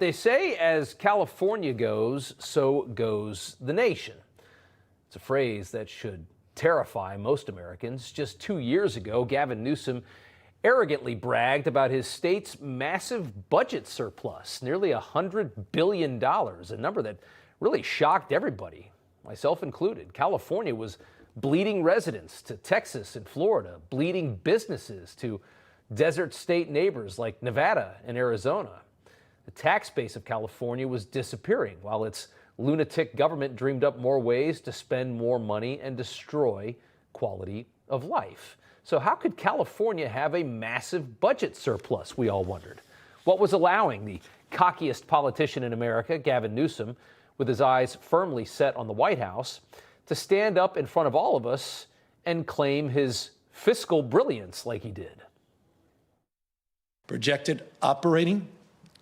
They say as California goes, so goes the nation. It's a phrase that should terrify most Americans. Just 2 years ago, Gavin Newsom arrogantly bragged about his state's massive budget surplus, nearly $100 billion, a number that really shocked everybody, myself included. California was bleeding residents to Texas and Florida, bleeding businesses to desert state neighbors like Nevada and Arizona. The tax base of California was disappearing while its lunatic government dreamed up more ways to spend more money and destroy quality of life. So how could California have a massive budget surplus, we all wondered? What was allowing the cockiest politician in America, Gavin Newsom, with his eyes firmly set on the White House, to stand up in front of all of us and claim his fiscal brilliance like he did? Projected operating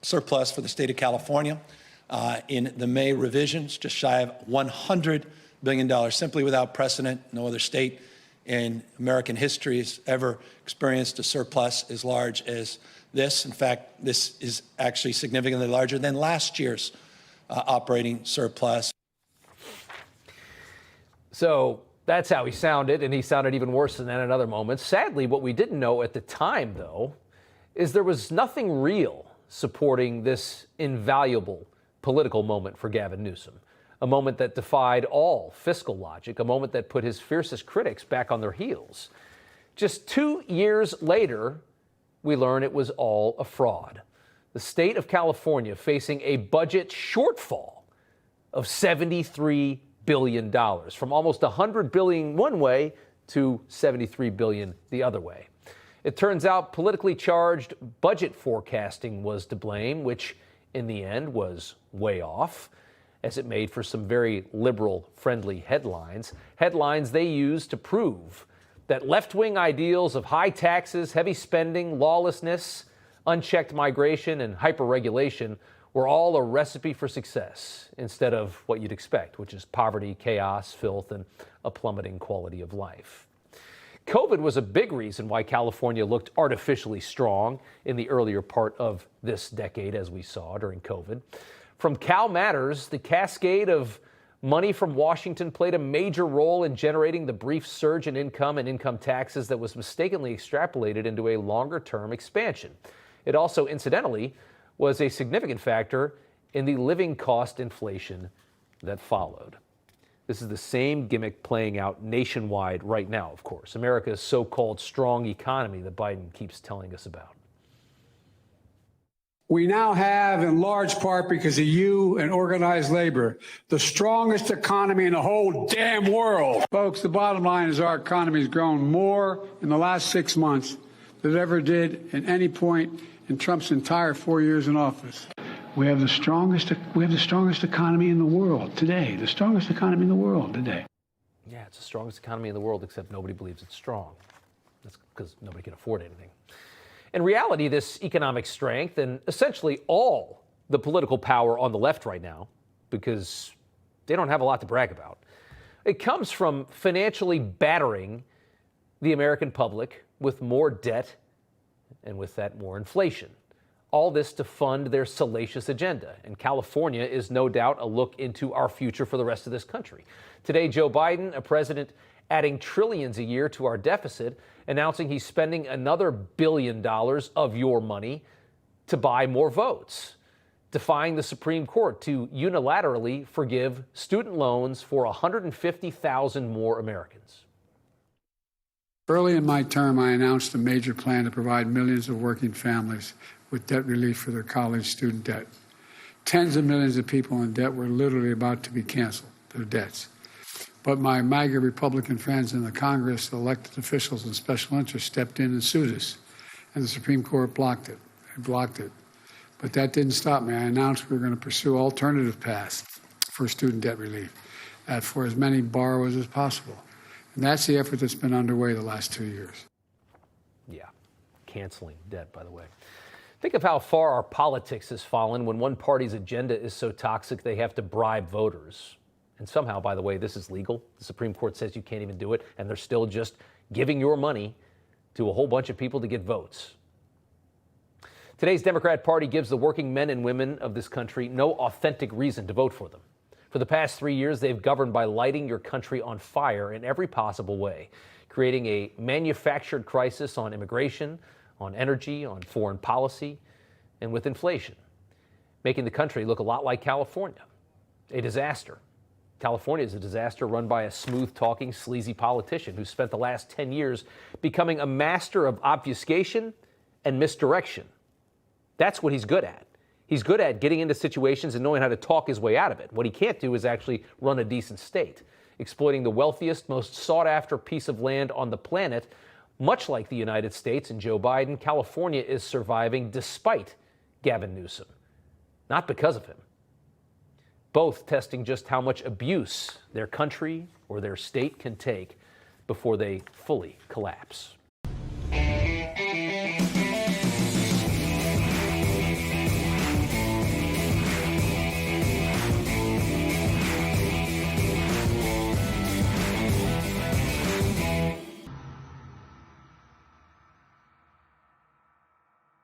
surplus for the state of California in the May revisions, just shy of $100 billion, simply without precedent. No other state in American history has ever experienced a surplus as large as this. In fact, this is actually significantly larger than last year's operating surplus. So that's how he sounded, and he sounded even worse than that in other moments. Sadly, what we didn't know at the time, though, is there was nothing real supporting this invaluable political moment for Gavin Newsom, a moment that defied all fiscal logic, a moment that put his fiercest critics back on their heels. Just 2 years later, we learn it was all a fraud. The state of California facing a budget shortfall of $73 billion, from almost $100 billion one way to $73 billion the other way. It turns out politically charged budget forecasting was to blame, which in the end was way off, as it made for some very liberal-friendly headlines. Headlines they used to prove that left-wing ideals of high taxes, heavy spending, lawlessness, unchecked migration, and hyper-regulation were all a recipe for success instead of what you'd expect, which is poverty, chaos, filth, and a plummeting quality of life. COVID was a big reason why California looked artificially strong in the earlier part of this decade, as we saw during COVID. From Cal Matters, the cascade of money from Washington played a major role in generating the brief surge in income and income taxes that was mistakenly extrapolated into a longer-term expansion. It also, incidentally, was a significant factor in the living cost inflation that followed. This is the same gimmick playing out nationwide right now, of course. America's so-called strong economy that Biden keeps telling us about. We now have, in large part because of you and organized labor, the strongest economy in the whole damn world. Folks, the bottom line is our economy has grown more in the last 6 months than it ever did at any point in Trump's entire 4 years in office. We have the strongest economy in the world today. The strongest economy in the world today. Yeah, it's the strongest economy in the world, except nobody believes it's strong. That's because nobody can afford anything. In reality, this economic strength and essentially all the political power on the left right now, because they don't have a lot to brag about, it comes from financially battering the American public with more debt and with that more inflation. All this to fund their salacious agenda. And California is no doubt a look into our future for the rest of this country. Today, Joe Biden, a president adding trillions a year to our deficit, announcing he's spending another $1 billion of your money to buy more votes, defying the Supreme Court to unilaterally forgive student loans for 150,000 more Americans. Early in my term, I announced a major plan to provide millions of working families with debt relief for their college student debt. Tens of millions of people in debt were literally about to be canceled, their debts. But my MAGA Republican friends in the Congress, the elected officials and special interests stepped in and sued us, and the Supreme Court blocked it. They blocked it. But that didn't stop me. I announced we were going to pursue alternative paths for student debt relief for as many borrowers as possible. And that's the effort that's been underway the last 2 years. Yeah, canceling debt, by the way. Think of how far our politics has fallen when one party's agenda is so toxic they have to bribe voters. And somehow, by the way, this is legal. The Supreme Court says you can't even do it, and they're still just giving your money to a whole bunch of people to get votes. Today's Democrat Party gives the working men and women of this country no authentic reason to vote for them. For the past 3 years, they've governed by lighting your country on fire in every possible way, creating a manufactured crisis on immigration, on energy, on foreign policy, and with inflation, making the country look a lot like California, a disaster. California is a disaster run by a smooth-talking, sleazy politician who spent the last 10 years becoming a master of obfuscation and misdirection. That's what he's good at. He's good at getting into situations and knowing how to talk his way out of it. What he can't do is actually run a decent state, exploiting the wealthiest, most sought-after piece of land on the planet. Much like the United States and Joe Biden, California is surviving despite Gavin Newsom, not because of him. Both testing just how much abuse their country or their state can take before they fully collapse.